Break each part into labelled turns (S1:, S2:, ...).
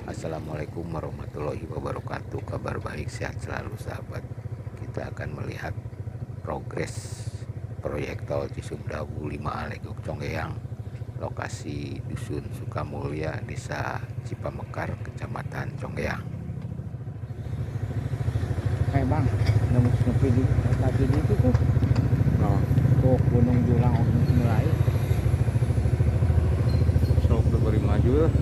S1: Assalamualaikum warahmatullahi wabarakatuh. Kabar baik, sehat selalu sahabat. Kita akan melihat progres proyek tol Cisumdawu 5A Legok Congeyang, lokasi Dusun Sukamulya, Desa Cipamekar, Kecamatan Congeyang.
S2: Bang, nepi di lagi di itu tuh.
S1: Oh,
S2: Tuh Gunung Julang mulai.
S1: sok beri maju lah.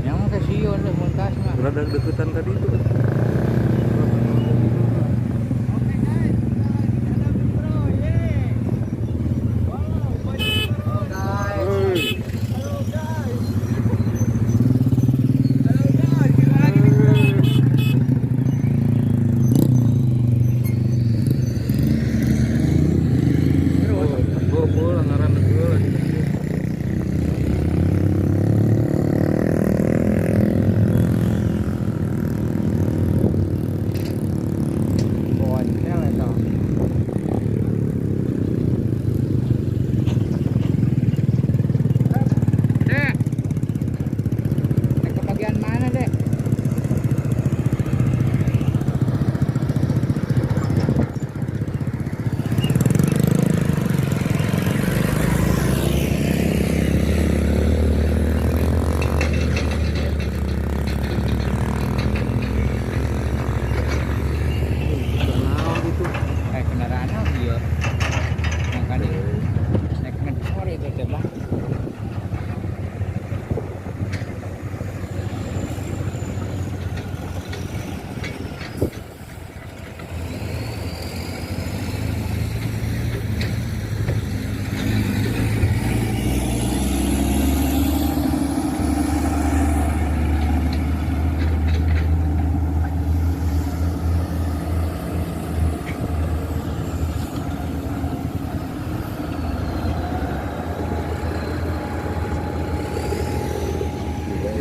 S2: Yang ke Sion tuh muntas mah.
S1: Rada deketan tadi itu.
S2: Oke guys, kita lagi ada bro, ye. Wow, banyak bro. Halo guys. Halo guys, kita lagi di bro.
S1: Gue langaran dulu lagi.
S2: Ponsel itu. Dek. Naik ke bagian mana, Dek? Kendaraannya dia makanya naik ngedor itu teh Bang.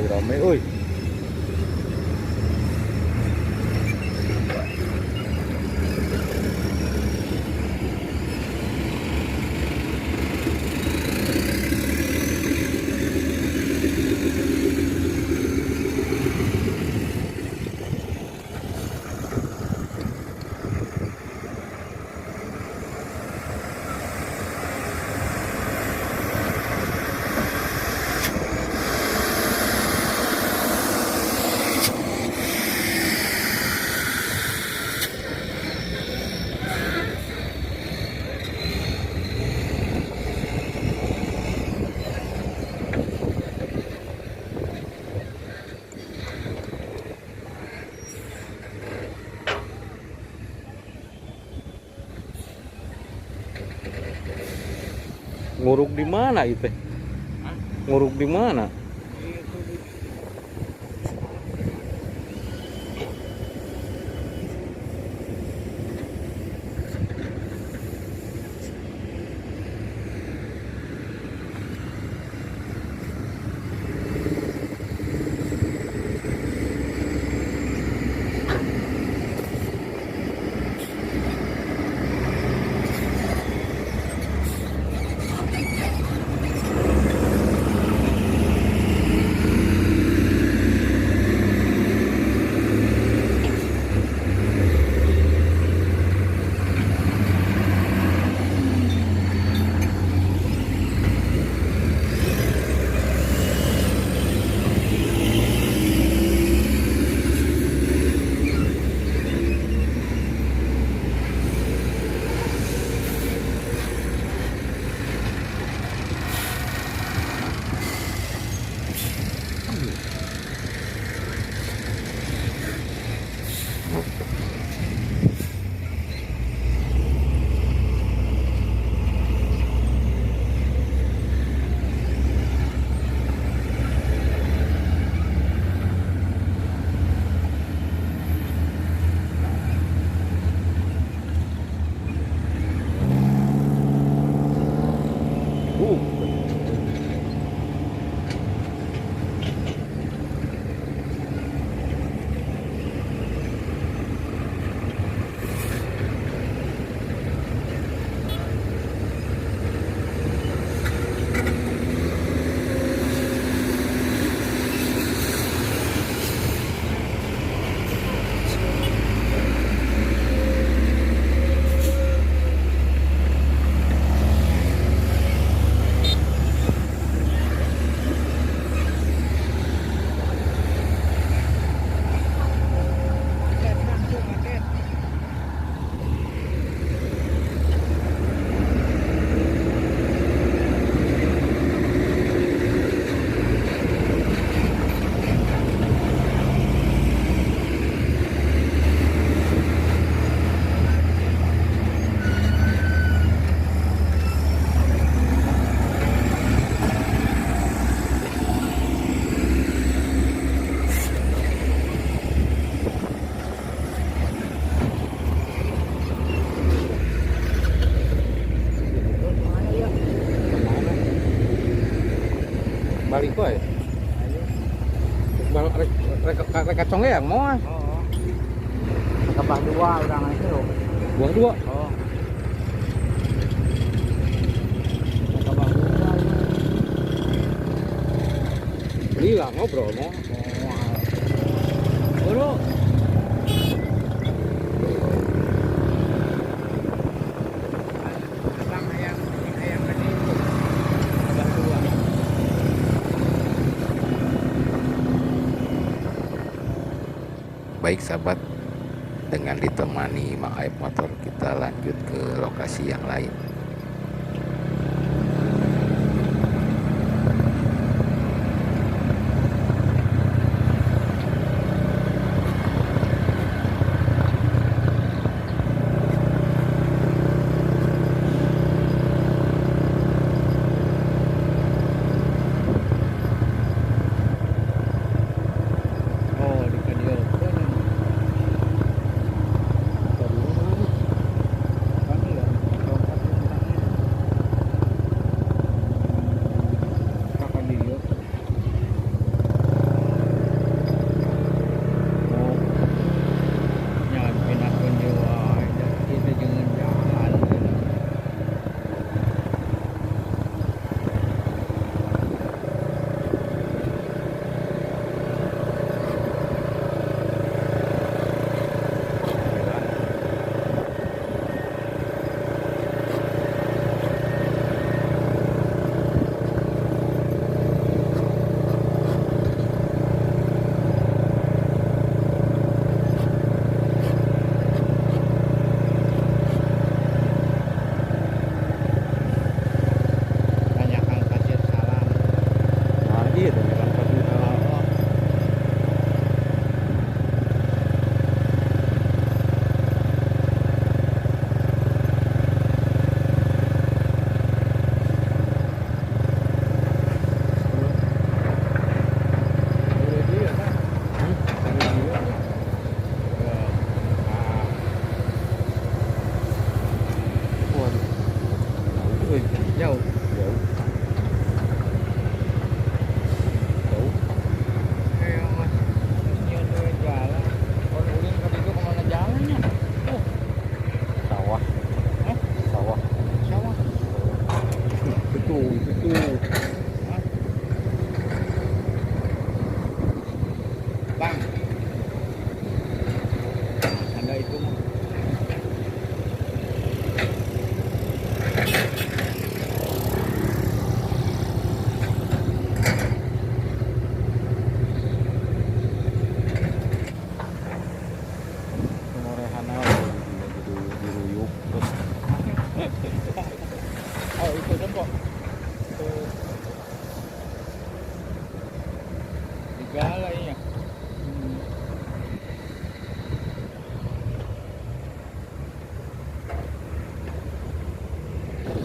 S1: Rame, oi. Nguruk di mana itu? Nguruk di mana?
S3: balik wae.
S2: Ayo.
S3: Rek kacong yang mau ah.
S2: Oh. Kebah dua udah itu.
S3: Buang dua.
S2: Oh. Kebah dua.
S3: Beli lah ngobrol mau.
S2: Buru. Abang ayam tadi itu. Kebah dua.
S1: Baik sahabat, dengan ditemani Mak Aib motor kita lanjut ke lokasi yang lain.
S2: Oh, di video. Kami ya. Kakak video. Oh. Jangan pinahkan jiwa. Kita jangan jalan. Tanyakan kasih salam.
S3: Nah gitu kan pas di sana.
S2: Oh. Boleh dia kan? Boleh dia.
S3: Waduh. Wih,
S2: Jauh.
S3: jauh. Jauh.
S2: Kayak mas nyian duit jalan. Kalau ulin ke itu kemana jalannya? Oh,
S3: Sawah.
S2: Hah?
S3: Sawah.
S2: Sawah.
S3: Betul, betul.
S2: Hah? Bang. Ada itu mah.
S3: Kemorehan aja jadi diruyuk terus
S2: Oh, itu dempok. Tuh. Digala iya.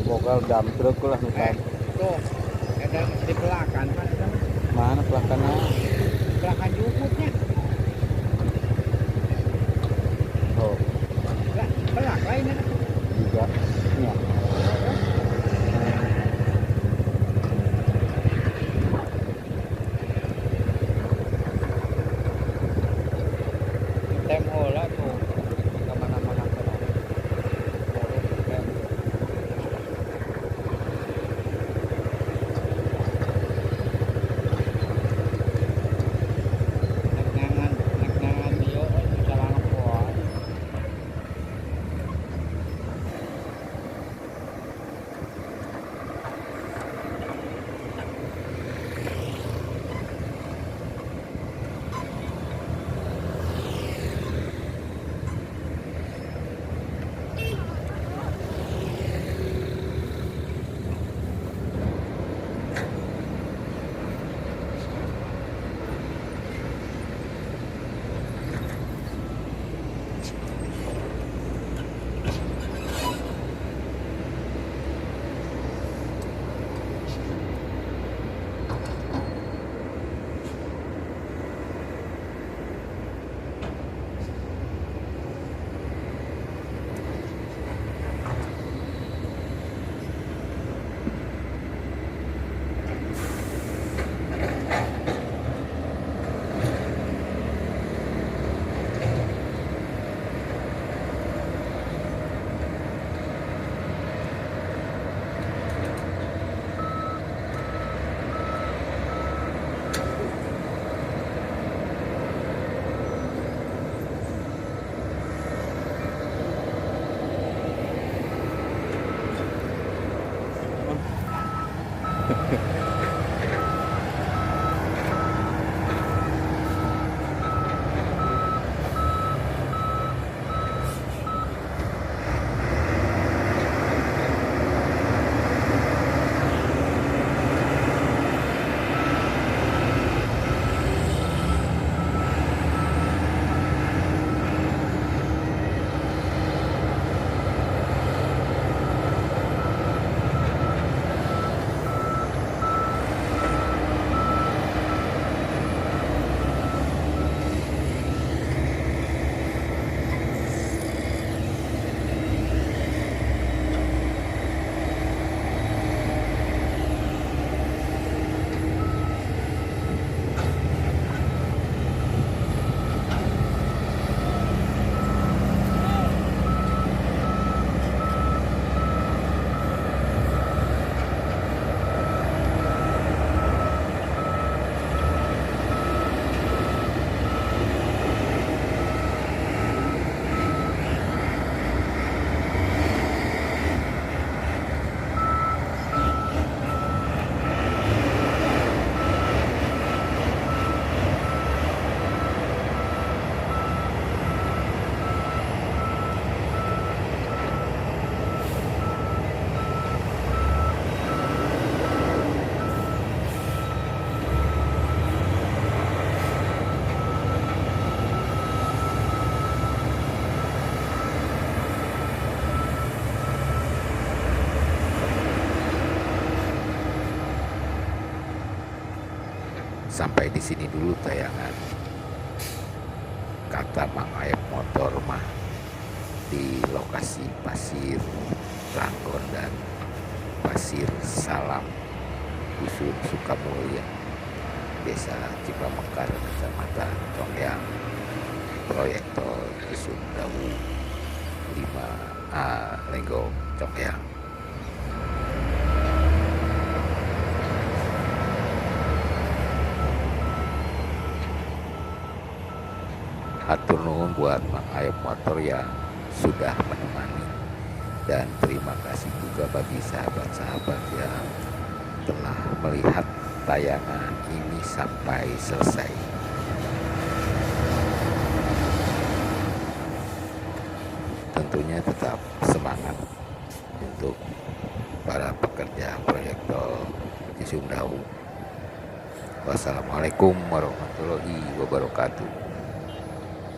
S3: bogal dam truk lah misalnya.
S2: Tuh. Ada masih di pelakan kan ada.
S3: Mana pelakana?
S2: Pelakan jukutnya.
S3: Oh,
S2: Lah, pelak lainnya.
S3: juga. Iya.
S2: Tem olah tuh. Kemana-mana ke sana. Tem. Nagnangan dia salah kuat.
S1: Sampai di sini dulu tayangan kata Mang Ayep motor mah di lokasi Pasir Ranggon dan Pasir Salam, Dusun Sukamulya, Desa Cipamekar, Kecamatan Congeyang, proyek tol Cisumdawu 5A Lenggong Congeyang. Hatur nuhun buat Mang Ayep motor yang sudah menemani, dan terima kasih juga bagi sahabat-sahabat yang telah melihat tayangan ini sampai selesai. Tentunya tetap semangat untuk para pekerja proyek tol Cisumdawu. Wassalamualaikum warahmatullahi wabarakatuh.